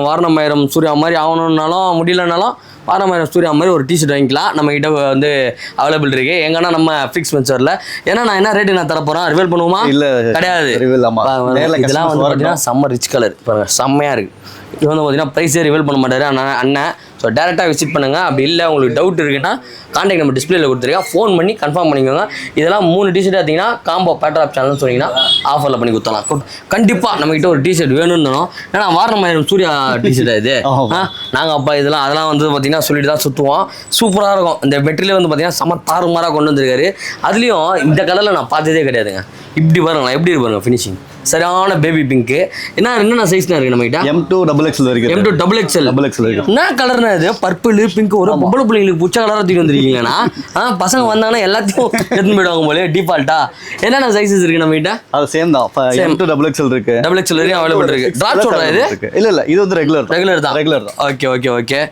வாரணமாயிரம் சூர்யா மாதிரி ஆகணும்னாலும் முடியலனாலும் வாரணமாயிரம் சூர்யா மாதிரி ஒரு டிஷர்ட் வாங்கிக்கலாம். நம்ம கிட்ட வந்து அவைலபிள் இருக்கு. எங்கன்னா நம்ம ஃபிக்ஸ் மென்சர்ல. ஏன்னா நான் என்ன ரேட்டு நான் தர போறேன் ரிவீல் பண்ணுவோமா? இல்ல கிடையாது. இதெல்லாம் வந்து பார்த்தீங்கன்னா செம்ம ரிச் கலர் பாருங்க, செம்மையா இருக்கு. இது வந்து பார்த்தீங்கன்னா ப்ரைஸே ரிவீல் பண்ண மாட்டாரு அண்ணன். ஸோ டேரெக்டாக விசிட் பண்ணுங்கள். அப்படி இல்லை உங்களுக்கு டவுட் இருக்குன்னா கான்டாக்ட் நம்பர் டிஸ்பிளேல கொடுத்துருக்கேன், ஃபோன் பண்ணி கன்ஃபார்ம் பண்ணிக்கோங்க. இதெல்லாம் 3 டிஷர்ட் பார்த்தீங்கன்னா காம்போ பேட்ராப் சேனல்னு சொன்னீங்கன்னா ஆஃபரில் பண்ணி கொடுத்தலாம். கண்டிப்பாக நம்மகிட்ட ஒரு டிஷர்ட் வேணும்னு ஏன்னா வாரணமாயிரம் சூர்யா டிஷர்ட் இது. நாங்கள் அப்பா அதெல்லாம் வந்து பார்த்தீங்கன்னா சொல்லிட்டு தான் சுற்றுவோம். சூப்பராக இருக்கும். இந்த மெட்டீரியல் வந்து பார்த்தீங்கன்னா செம தாறுமாறாக கொண்டு வந்திருக்காரு. அதுலேயும் இந்த கலரில் நான் பார்த்ததே கிடையாதுங்க. இப்படி பாருங்களா, எப்படி பாருங்க ஃபினிஷிங், சரியான பேபி பிங்க். என்னென்ன சைஸ்னா இருக்கு நம்ம கிட்ட? M2 XXL இருக்கு. M2 XXL இருக்கு. என்ன கலர்னா இது? Purple pink. ஒரு பொம்பளை பிள்ளைங்களுக்கு புச்ச கலரா தூக்கி வந்திருக்கீங்களா? பசங்க வந்தாங்கன்னா எல்லாத்தையும் எடுத்து போயிடுவாங்க போல டிஃபால்ட்டா. என்னென்ன சைஸஸ் இருக்கு நம்ம கிட்ட? அது சேம் தான். M2 XXL இருக்கு. XXL வரையும் அவைலபிள் இருக்கு. டிராப் சொல்றா இது? இல்ல இது வந்து ரெகுலர் தான். ஓகே.